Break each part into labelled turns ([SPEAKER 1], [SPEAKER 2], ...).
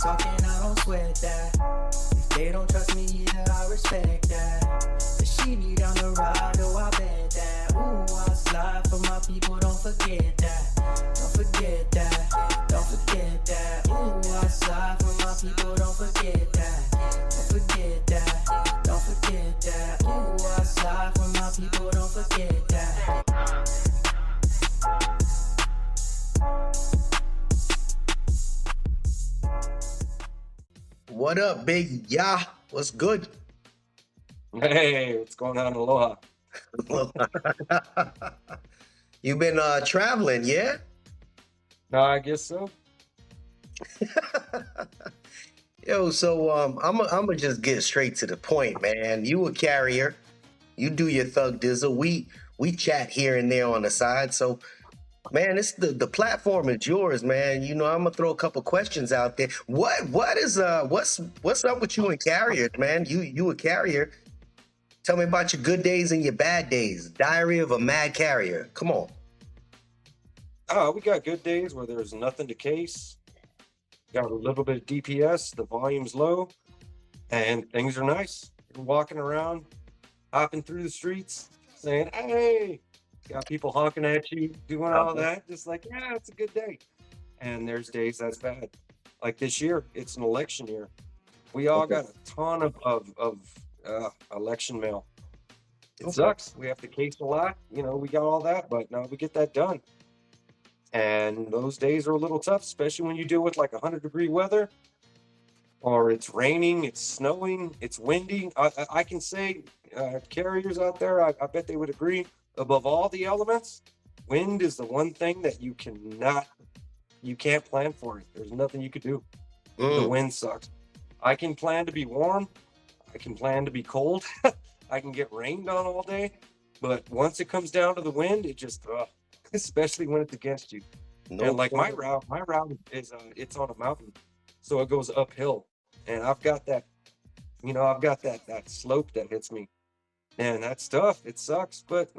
[SPEAKER 1] talking, I don't sweat that. If they don't trust me either, I respect that. But she need down the ride, oh, I bet that. Ooh, I slide for my people, don't forget that. Don't forget that. Don't forget that. Ooh, I slide for my people, don't forget that. Don't forget that. Don't forget that. Ooh, I slide for my people, don't forget that.
[SPEAKER 2] What up, big ya? What's good?
[SPEAKER 3] Hey, what's going on? Aloha.
[SPEAKER 2] You been traveling, yeah?
[SPEAKER 3] No, I guess so.
[SPEAKER 2] Yo, so I'm gonna just get straight to the point, man. You a carrier, you do your thug dizzle. We chat here and there on the side. So, man, it's the platform is yours, man. You know, I'm gonna throw a couple questions out there. What's up with you and carriers, man? You a carrier. Tell me about your good days and your bad days. Diary of a Mad Carrier. Come on.
[SPEAKER 3] We got good days where there's nothing to case. Got a little bit of DPS, the volume's low, and things are nice. You're walking around, hopping through the streets, saying, hey, got people honking at you, doing all that, just like, yeah, it's a good day. And there's days that's bad. Like this year, it's an election year. We all got a ton of election mail. It sucks. We have to case a lot. You know, we got all that, but no, we get that done. And those days are a little tough, especially when you deal with like 100-degree weather, or it's raining, it's snowing, it's windy. I can say carriers out there, I bet they would agree, above all the elements, wind is the one thing that you can't plan for it. There's nothing you could do. The wind sucks. I can plan to be warm. I can plan to be cold. I can get rained on all day. But once it comes down to the wind, it just, especially when it's against you. And like my route is, it's on a mountain. So it goes uphill. And I've got that, that slope that hits me. And that's tough. It sucks. But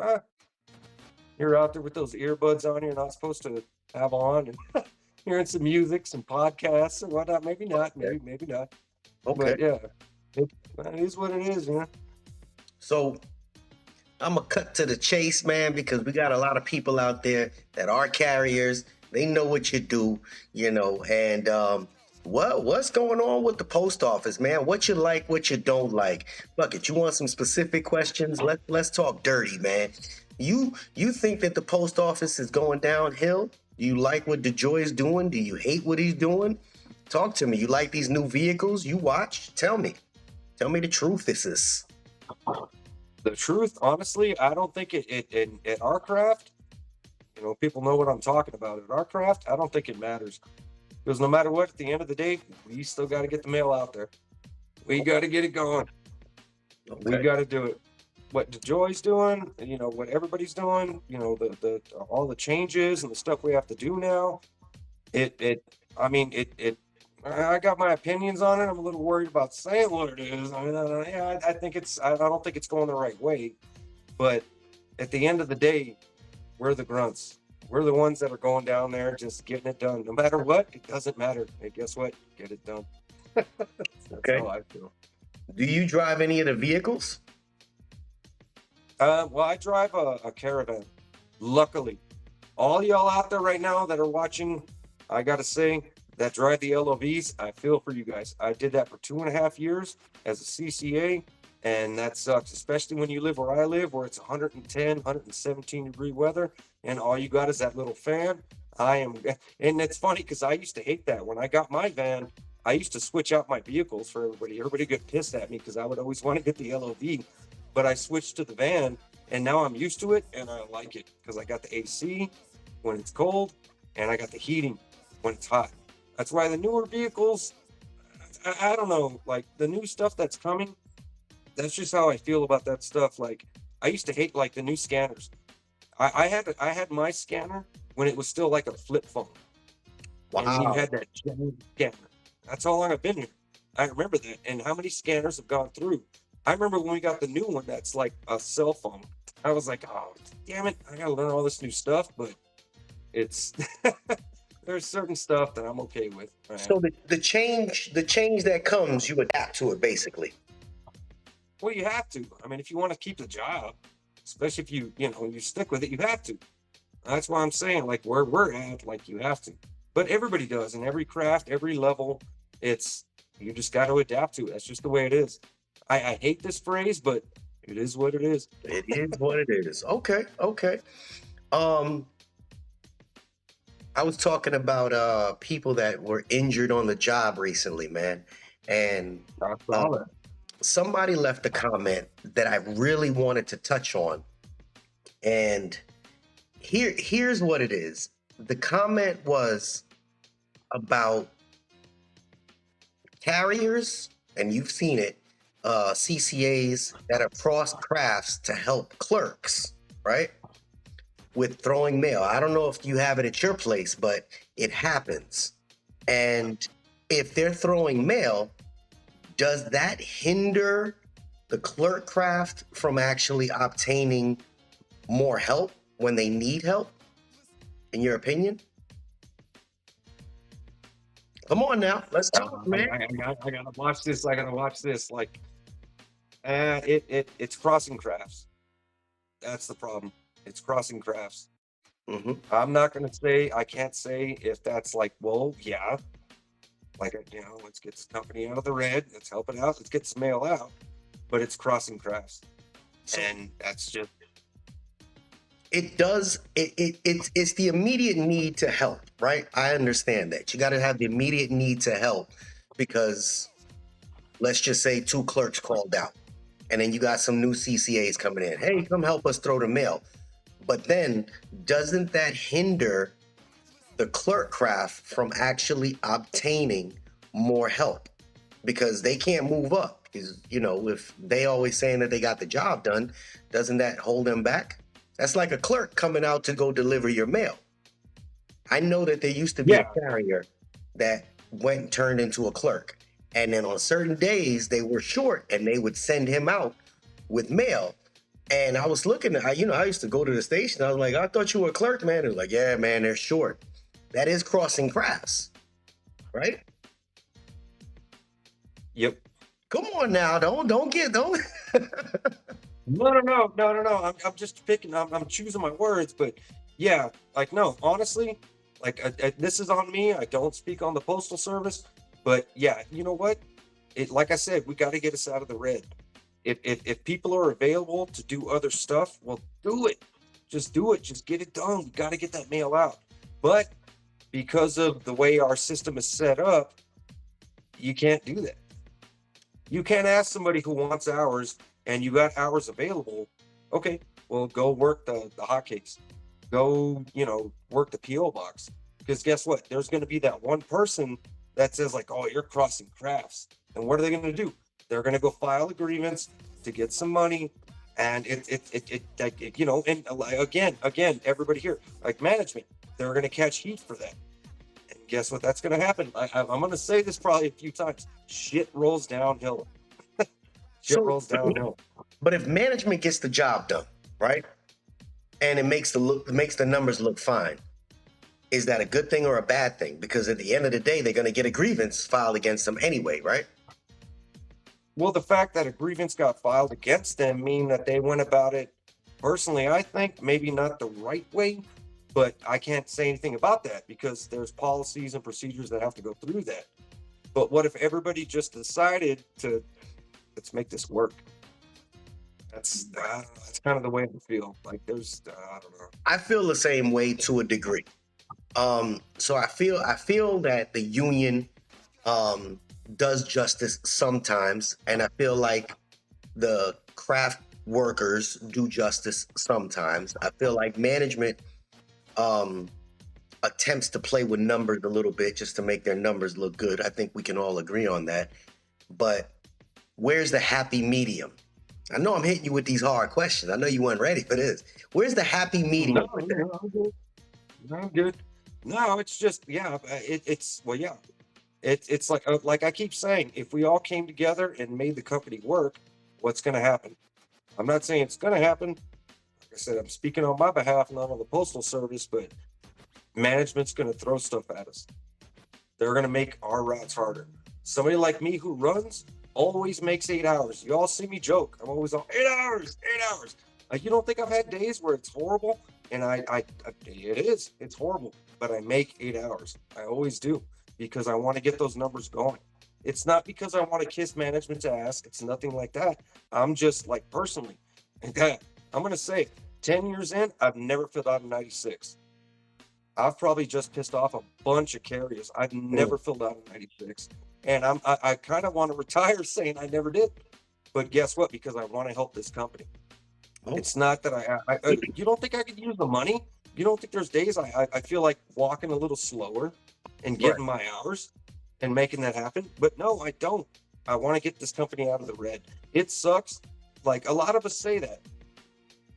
[SPEAKER 3] you're out there with those earbuds on you're not supposed to have on, and hearing some music, some podcasts and whatnot. Maybe not. Maybe not.
[SPEAKER 2] Okay.
[SPEAKER 3] But yeah, it is what it is,
[SPEAKER 2] So I'm going to cut to the chase, man, because we got a lot of people out there that are carriers. They know what you do, and what's going on with the post office, man? What you like, what you don't like. Bucket, you want some specific questions? Let's talk dirty, man. You think that the post office is going downhill? Do you like what DeJoy is doing? Do you hate what he's doing? Talk to me. You like these new vehicles? You watch? Tell me the truth.
[SPEAKER 3] The truth, honestly, I don't think at our craft, people know what I'm talking about. At our craft, I don't think it matters. Because no matter what, at the end of the day, we still got to get the mail out there. We got to get it going. We got to do it. What DeJoy's doing, what everybody's doing, the all the changes and the stuff we have to do now. I got my opinions on it. I'm a little worried about saying what it is. I don't think it's going the right way. But at the end of the day, we're the grunts. We're the ones that are going down there just getting it done. No matter what, it doesn't matter. Hey, guess what? Get it done. That's how I feel.
[SPEAKER 2] Do you drive any of the vehicles?
[SPEAKER 3] Well, I drive a Caravan. Luckily, all y'all out there right now that are watching, I got to say, that drive the LOVs, I feel for you guys. I did that for 2.5 years as a CCA, and that sucks, especially when you live where I live, where it's 110, 117-degree weather, and all you got is that little fan. And it's funny because I used to hate that. When I got my van, I used to switch out my vehicles for everybody. Everybody got pissed at me because I would always want to get the LOV, but I switched to the van, and now I'm used to it, and I like it because I got the AC when it's cold, and I got the heating when it's hot. That's why the newer vehicles, I don't know, like the new stuff that's coming, that's just how I feel about that stuff. Like I used to hate like the new scanners. I had my scanner when it was still like a flip phone. Wow. And you had that scanner. That's how long I've been here. I remember that. And how many scanners have gone through? I remember when we got the new one that's like a cell phone. I was like, oh, damn it. I got to learn all this new stuff. But it's there's certain stuff that I'm okay with. Right?
[SPEAKER 2] So the change that comes, you adapt to it basically.
[SPEAKER 3] Well, you have to. I mean, if you want to keep the job, especially if you stick with it, you have to. That's why I'm saying, like, where we're at, like, you have to. But everybody does. In every craft, every level, you just got to adapt to it. That's just the way it is. I hate this phrase, but it is what it is.
[SPEAKER 2] It is what it is. Okay. I was talking about people that were injured on the job recently, man. And somebody left a comment that I really wanted to touch on. And here's what it is. The comment was about carriers, and you've seen it, CCAs that are cross crafts to help clerks, right? With throwing mail. I don't know if you have it at your place, but it happens. And if they're throwing mail, does that hinder the clerk craft from actually obtaining more help when they need help, in your opinion? Come on now, let's talk, man.
[SPEAKER 3] I gotta watch this. Like, it's crossing crafts. That's the problem. It's crossing crafts.
[SPEAKER 2] Mm-hmm.
[SPEAKER 3] I can't say if that's like, well, yeah, like, let's get this company out of the red. Let's help it out. Let's get some mail out. But it's crossing crafts, and that's just.
[SPEAKER 2] It does. It's the immediate need to help, right? I understand that. You got to have the immediate need to help because let's just say 2 clerks called out and then you got some new CCAs coming in. Hey, come help us throw the mail. But then doesn't that hinder the clerk craft from actually obtaining more help because they can't move up? Because, if they always saying that they got the job done, doesn't that hold them back? That's like a clerk coming out to go deliver your mail. I know that there used to be a carrier that went and turned into a clerk. And then on certain days, they were short and they would send him out with mail. And I was looking at, I used to go to the station. I was like, I thought you were a clerk, man. It was like, yeah, man, they're short. That is crossing crafts, right?
[SPEAKER 3] Yep.
[SPEAKER 2] Come on now, don't.
[SPEAKER 3] No. I'm just picking. I'm choosing my words, but yeah, like, no, honestly, like, this is on me. I don't speak on the Postal Service, but yeah, you know what? Like I said, we got to get us out of the red. If people are available to do other stuff, well, do it. Just do it. Just get it done. We got to get that mail out. But because of the way our system is set up, you can't do that. You can't ask somebody who wants hours and you got hours available. Okay, well, go work the hotcakes. Go, work the PO box. Because guess what? There's going to be that one person that says like, oh, you're crossing crafts. And what are they going to do? They're going to go file a grievance to get some money. And and again, everybody here, like management, they're going to catch heat for that. And guess what? That's going to happen. I'm going to say this probably a few times. Shit rolls downhill. Rolls downhill.
[SPEAKER 2] But if management gets the job done, right, and it makes the numbers look fine, is that a good thing or a bad thing? Because at the end of the day, they're going to get a grievance filed against them anyway, right?
[SPEAKER 3] Well, the fact that a grievance got filed against them mean that they went about it, personally, I think maybe not the right way, but I can't say anything about that because there's policies and procedures that have to go through that. But what if everybody just decided to, let's make this work? That's kind of the way I feel. Like there's, I don't know.
[SPEAKER 2] I feel the same way to a degree. So I feel that the union does justice sometimes, and I feel like the craft workers do justice sometimes. I feel like management attempts to play with numbers a little bit just to make their numbers look good. I think we can all agree on that. But where's the happy medium? I know I'm hitting you with these hard questions. I know you weren't ready for this. Where's the happy medium?
[SPEAKER 3] No, I'm good. No, it's just, it's like I keep saying, if we all came together and made the company work, what's going to happen? I'm not saying it's going to happen. Like I said, I'm speaking on my behalf, not on the Postal Service, but management's going to throw stuff at us. They're going to make our routes harder. Somebody like me who runs always makes 8 hours. You all see me joke. I'm always on 8 hours, 8 hours. Like, you don't think I've had days where it's horrible? And it's horrible, but I make 8 hours. I always do, because I want to get those numbers going. It's not because I want to kiss management's ass. It's nothing like that. I'm just like, personally, I'm going to say 10 years in, I've never filled out a 96. I've probably just pissed off a bunch of carriers. I've never filled out a 96. And I kind of want to retire saying I never did. But guess what? Because I want to help this company. It's not that you don't think I could use the money? You don't think there's days I feel like walking a little slower and getting my hours and making that happen? But no, I don't. I want to get this company out of the red. It sucks. Like, a lot of us say that.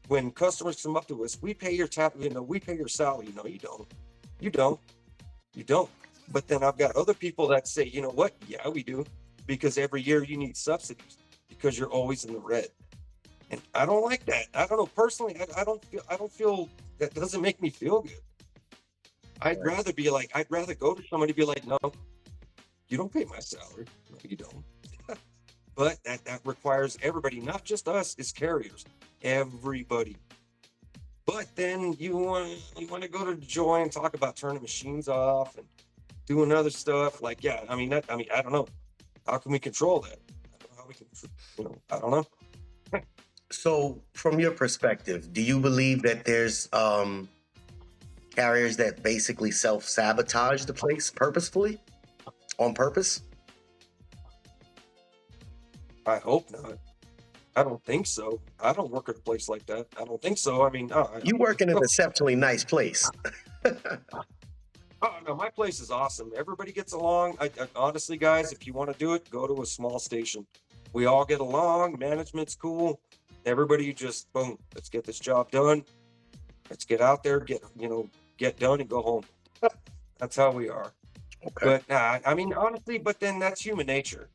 [SPEAKER 3] When customers come up to us, we pay your we pay your salary. No, you don't. You don't. You don't. But then I've got other people that say, you know what? Yeah, we do. Because every year you need subsidies because you're always in the red. And I don't like that. I don't know. Personally, I don't feel that doesn't make me feel good. I'd rather go to somebody and be like, no, you don't pay my salary. No, you don't. But that requires everybody, not just us, as carriers. Everybody. But then you want to go to Joy and talk about turning machines off and doing other stuff. Like, yeah, I don't know. How can we control that? I don't know how we can, I don't know.
[SPEAKER 2] So from your perspective, do you believe that there's carriers that basically self-sabotage the place purposefully, on purpose?
[SPEAKER 3] I hope not. I don't think so. I don't work at a place like that. I don't think so. I mean,
[SPEAKER 2] you work in an exceptionally nice place.
[SPEAKER 3] Oh, no, my place is awesome. Everybody gets along. I honestly, guys, if you want to do it, go to a small station. We all get along. Management's cool. Everybody just, boom, let's get this job done. Let's get out there, get done and go home. That's how we are.
[SPEAKER 2] Okay.
[SPEAKER 3] But I mean, honestly, but then that's human nature.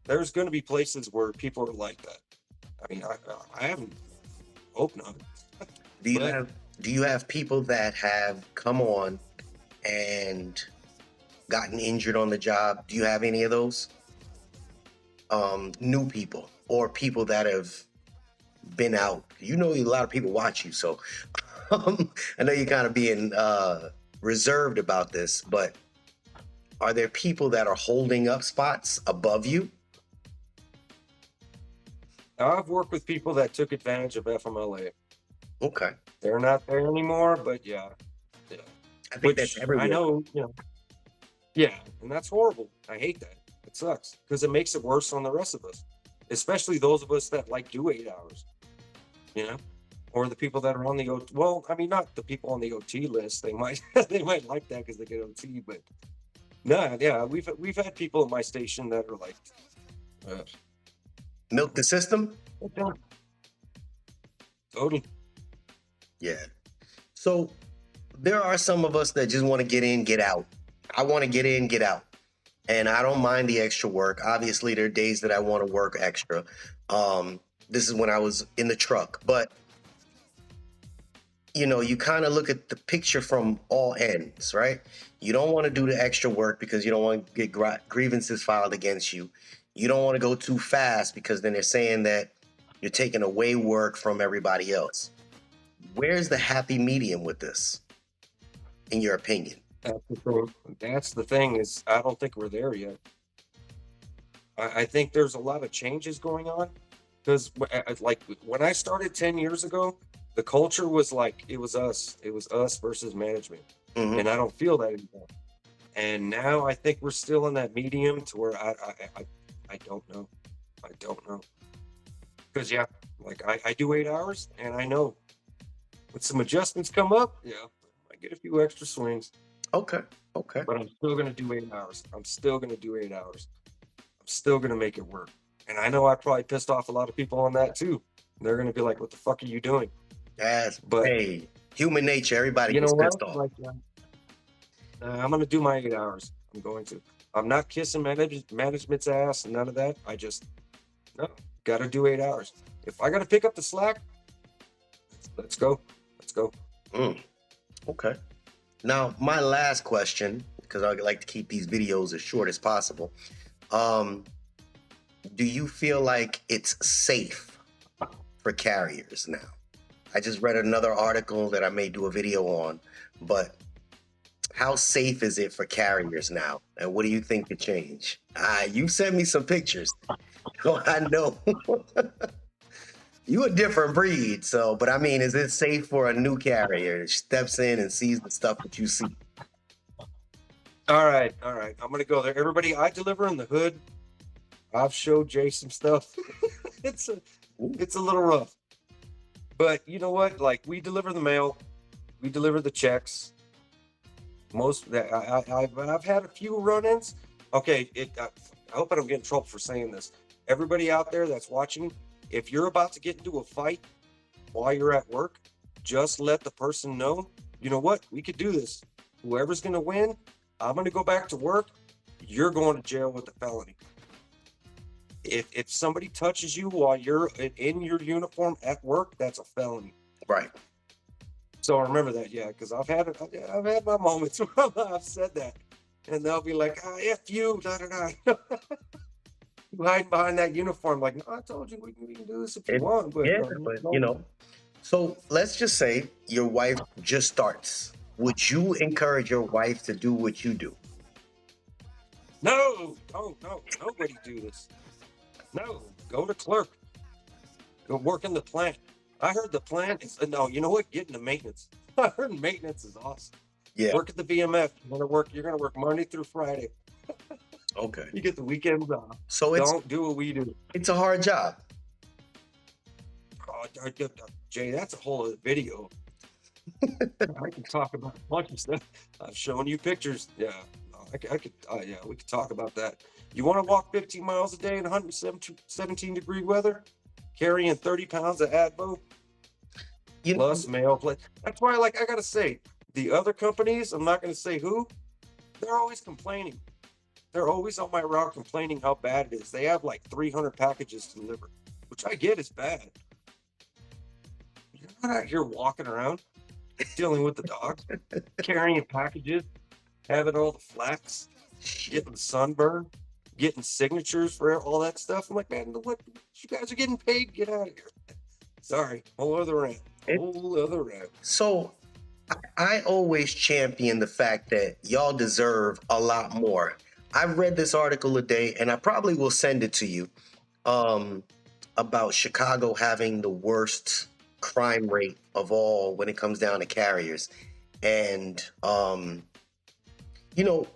[SPEAKER 3] There's going to be places where people are like that. I mean, I haven't, hope not.
[SPEAKER 2] Do you have people that have come on and gotten injured on the job? Do you have any of those? New people or people that have been out? A lot of people watch you, so I know you're kind of being reserved about this, but are there people that are holding up spots above you?
[SPEAKER 3] I've worked with people that took advantage of FMLA.
[SPEAKER 2] Okay.
[SPEAKER 3] They're not there anymore, but yeah.
[SPEAKER 2] I think that's everywhere.
[SPEAKER 3] I know, yeah, and that's horrible. I hate that. It sucks because it makes it worse on the rest of us, especially those of us that do 8 hours, or the people that are on the OT. Well, I mean, not the people on the OT list. They might like that because they get OT, but no, yeah, we've had people in my station that are like,
[SPEAKER 2] milk the system.
[SPEAKER 3] Totally.
[SPEAKER 2] Yeah. So there are some of us that just want to get in, get out. I want to get in, get out. And I don't mind the extra work. Obviously, there are days that I want to work extra. This is when I was in the truck. But, you kind of look at the picture from all ends, right? You don't want to do the extra work because you don't want to get grievances filed against you. You don't want to go too fast because then they're saying that you're taking away work from everybody else. Where's the happy medium with this, in your opinion?
[SPEAKER 3] That's the thing is I don't think we're there yet. I think there's a lot of changes going on because like when I started 10 years ago, the culture was like, it was us versus management.
[SPEAKER 2] Mm-hmm.
[SPEAKER 3] And I don't feel that anymore. And now I think we're still in that medium to where I don't know. I don't know. Because I do 8 hours and I know when some adjustments come up, I get a few extra swings.
[SPEAKER 2] Okay.
[SPEAKER 3] But I'm still going to do 8 hours. I'm still going to make it work. And I know I probably pissed off a lot of people on that too. They're going to be like, what the fuck are you doing?
[SPEAKER 2] Hey, human nature. Everybody gets pissed off.
[SPEAKER 3] I'm going to do my 8 hours. I'm going to. I'm not kissing management's ass, none of that. Got to do 8 hours. If I got to pick up the slack, let's go.
[SPEAKER 2] Okay. Now, my last question, because I like to keep these videos as short as possible. Do you feel like it's safe for carriers now? I just read another article that I may do a video on, but how safe is it for carriers now? And what do you think could change? You sent me some pictures. Oh, I know. You a different breed, so, but I mean, is it safe for a new carrier that steps in and sees the stuff that you see?
[SPEAKER 3] All right. I'm gonna go there. Everybody, I deliver in the hood. I've showed Jay some stuff. it's a little rough, but you know what? Like, we deliver the mail, we deliver the checks. Most that I've had a few run-ins. Okay, I hope I don't get in trouble for saying this. Everybody out there that's watching, if you're about to get into a fight while you're at work, just let the person know, you know what? We could do this. Whoever's gonna win, I'm gonna go back to work. You're going to jail with a felony. If somebody touches you while you're in your uniform at work, that's a felony.
[SPEAKER 2] Right.
[SPEAKER 3] So remember that, yeah, because I've had my moments where I've said that, and they'll be like, "F you, da da da." You hiding behind that uniform, like, "No, I told you we can do this if you want." But
[SPEAKER 2] yeah, but you know. So let's just say your wife just starts. Would you encourage your wife to do what you do?
[SPEAKER 3] No, nobody do this. No, go to clerk. Go work in the plant. I heard the plant is no. You know what? Get into maintenance. I heard maintenance is awesome.
[SPEAKER 2] Yeah.
[SPEAKER 3] Work at the BMF. You're gonna work Monday through Friday.
[SPEAKER 2] Okay.
[SPEAKER 3] You get the weekends off.
[SPEAKER 2] So
[SPEAKER 3] don't do what we do.
[SPEAKER 2] It's a hard job.
[SPEAKER 3] Oh, Jay, that's a whole other video. I can talk about a bunch of stuff. I've shown you pictures. Yeah, I could. Yeah, we could talk about that. You want to walk 15 miles a day in 117-degree weather, carrying 30 pounds of Advo, plus mail play. That's why, I gotta say, the other companies, I'm not gonna say who, they're always complaining. They're always on my route complaining how bad it is. They have like 300 packages to deliver, which I get is bad. You're not out here walking around dealing with the dogs, carrying packages, having all the flax, getting sunburn, getting signatures for all that stuff. I'm like, man, what? You guys are getting paid. Get out of here. Sorry, whole other rant.
[SPEAKER 2] So I always champion the fact that y'all deserve a lot more. I've read this article today, and I probably will send it to you, about Chicago having the worst crime rate of all when it comes down to carriers. And, you know,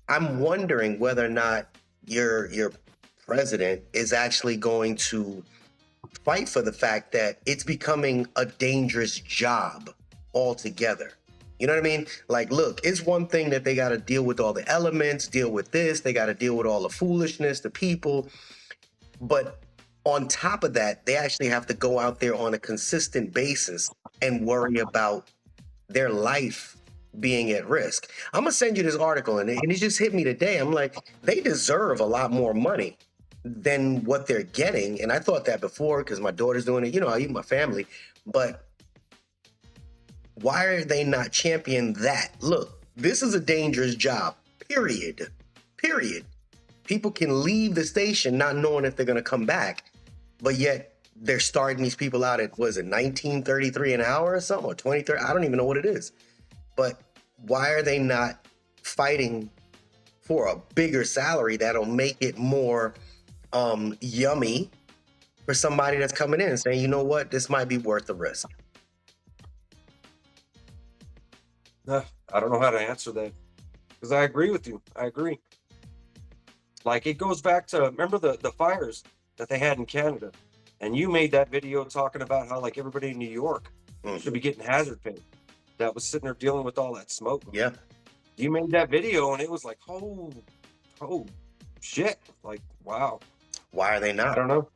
[SPEAKER 2] I'm wondering whether or not your president is actually going to fight for the fact that it's becoming a dangerous job altogether. You know what I mean? Like, look, it's one thing that they got to deal with all the elements, deal with this, they got to deal with all the foolishness, the people. But on top of that, they actually have to go out there on a consistent basis and worry about their life being at risk. I'm going to send you this article, and it just hit me today. I'm like, they deserve a lot more money than what they're getting. And I thought that before because my daughter's doing it. You know, I eat my family. But why are they not championing that? Look, this is a dangerous job, period. People can leave the station not knowing if they're going to come back, but yet they're starting these people out at, was it $19.33 an hour or something, or $20.30? I don't even know what it is. But why are they not fighting for a bigger salary that'll make it more yummy for somebody that's coming in and saying, you know what, this might be worth the risk?
[SPEAKER 3] I don't know how to answer that, because I agree with you. I agree. Like, it goes back to, remember the fires that they had in Canada, and you made that video talking about how, like, everybody in New York should be getting hazard pay that was sitting there dealing with all that smoke.
[SPEAKER 2] Yeah.
[SPEAKER 3] You made that video, and it was like, oh shit. Like, wow.
[SPEAKER 2] Why are they not?
[SPEAKER 3] I don't know.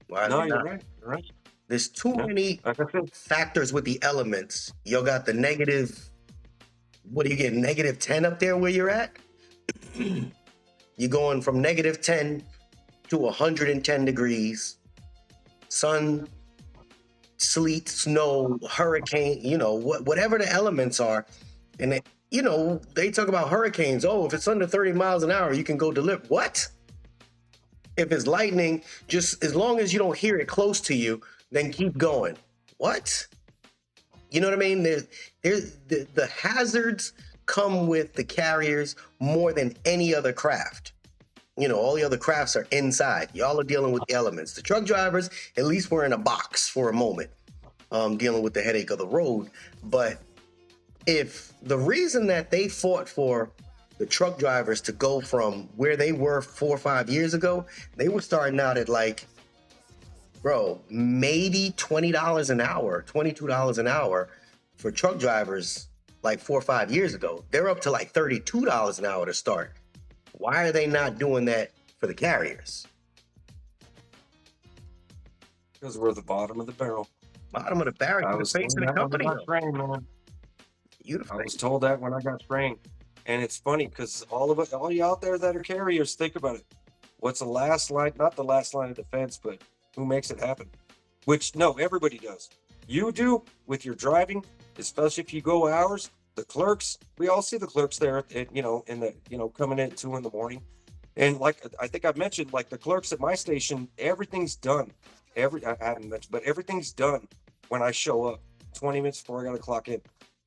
[SPEAKER 2] Why are
[SPEAKER 3] No,
[SPEAKER 2] they
[SPEAKER 3] you're
[SPEAKER 2] not?
[SPEAKER 3] right. You're right.
[SPEAKER 2] There's too many
[SPEAKER 3] Like I said,
[SPEAKER 2] factors with the elements. You got the negative, what do you get, negative 10 up there where you're at? You're going from negative 10 to 110 degrees. Sun, sleet, snow, hurricane, you know, whatever the elements are, And they talk about hurricanes. Oh, if it's under 30 miles an hour, you can go deliver. What? If it's lightning, just as long as you don't hear it close to you, then keep going. What? You know what I mean? The hazards come with the carriers more than any other craft. All the other crafts are inside. Y'all are dealing with elements. The truck drivers, at least we're in a box for a moment, dealing with the headache of the road. But if the reason that they fought for the truck drivers to go from where they were 4 or 5 years ago, they were starting out at maybe $20 an hour, $22 an hour for truck drivers 4 or 5 years ago. They're up to $32 an hour to start. Why are they not doing that for the carriers?
[SPEAKER 3] Because we're the bottom of the barrel.
[SPEAKER 2] Bottom of the barrel.
[SPEAKER 3] I
[SPEAKER 2] You're the
[SPEAKER 3] was
[SPEAKER 2] face of the
[SPEAKER 3] told that
[SPEAKER 2] company.
[SPEAKER 3] when I got trained, man. I was told that when I got trained. And it's funny because all you out there that are carriers, think about it. What's the last line, not the last line of defense, but who makes it happen? Which, no, everybody does. You do with your driving, especially if you go hours. The clerks, we all see the clerks there coming in at 2 a.m. And I think I've mentioned, the clerks at my station, everything's done. I haven't mentioned, but everything's done when I show up 20 minutes before I got to clock in.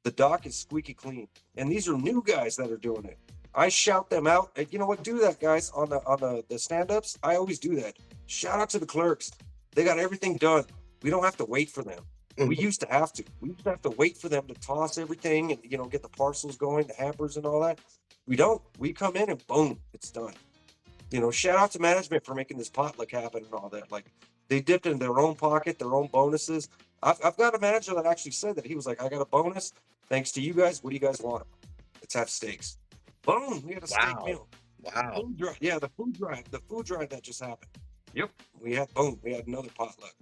[SPEAKER 3] The dock is squeaky clean. And these are new guys that are doing it. I shout them out. And you know what? Do that, guys, on the stand-ups. I always do that. Shout out to the clerks. They got everything done. We don't have to wait for them. We used to have to. We used to have to wait for them to toss everything and, get the parcels going, the hampers and all that. We don't. We come in and boom, it's done. Shout out to management for making this potluck happen and all that. They dipped in their own pocket, their own bonuses. I've got a manager that actually said that. He was like, I got a bonus. Thanks to you guys. What do you guys want? Let's have steaks. Boom. We had a steak meal.
[SPEAKER 2] Wow.
[SPEAKER 3] The food drive that just happened. Yep. We had another potluck.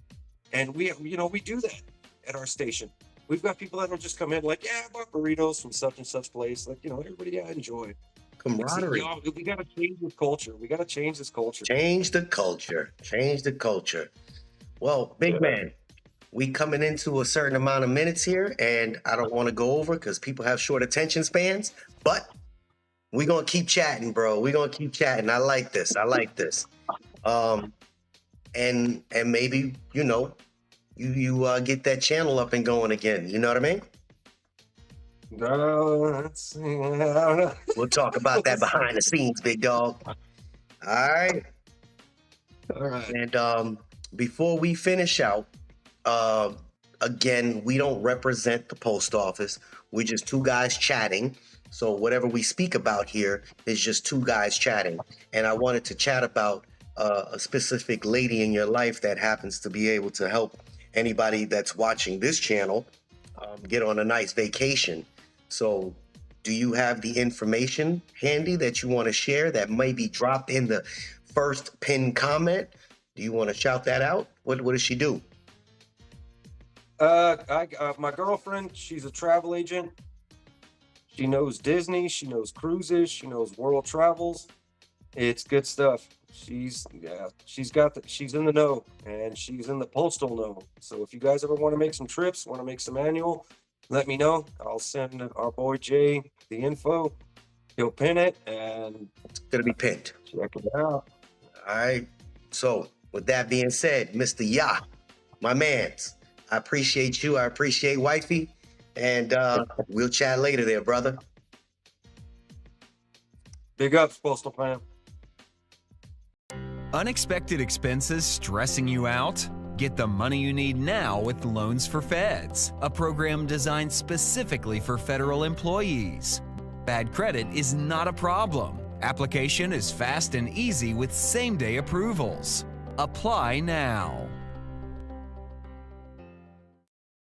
[SPEAKER 3] And we do that at our station. We've got people that'll just come in I bought burritos from such and such place. Everybody, enjoy.
[SPEAKER 2] Camaraderie.
[SPEAKER 3] We got to change this culture. Change
[SPEAKER 2] the culture. Well, big man, we coming into a certain amount of minutes here, and I don't want to go over because people have short attention spans, but we're going to keep chatting, bro. We're going to keep chatting. I like this. And maybe, you get that channel up and going again. You know what I mean?
[SPEAKER 3] Let's see. I don't know.
[SPEAKER 2] We'll talk about that behind the scenes, big dog. All right. And before we finish out, again, we don't represent the post office. We're just two guys chatting. So whatever we speak about here is just two guys chatting. And I wanted to chat about a specific lady in your life that happens to be able to help anybody that's watching this channel get on a nice vacation. So do you have the information handy that you want to share that may be dropped in the first pinned comment? Do you want to shout that out? What does she do?
[SPEAKER 3] My girlfriend, she's a travel agent. She knows Disney, she knows cruises, she knows world travels. It's good stuff. She's in the know, and she's in the postal know. So if you guys ever want to make some trips, want to make some annual, let me know. I'll send our boy Jay the info. He'll pin it, and
[SPEAKER 2] it's gonna be pinned.
[SPEAKER 3] Check it out.
[SPEAKER 2] All right. So with that being said, Mr. Ya, my mans, I appreciate you. I appreciate wifey, and we'll chat later there, brother.
[SPEAKER 3] Big ups, Postal Plan.
[SPEAKER 4] Unexpected expenses stressing you out? Get the money you need now with Loans for Feds, a program designed specifically for federal employees. Bad credit is not a problem. Application is fast and easy with same-day approvals. Apply now.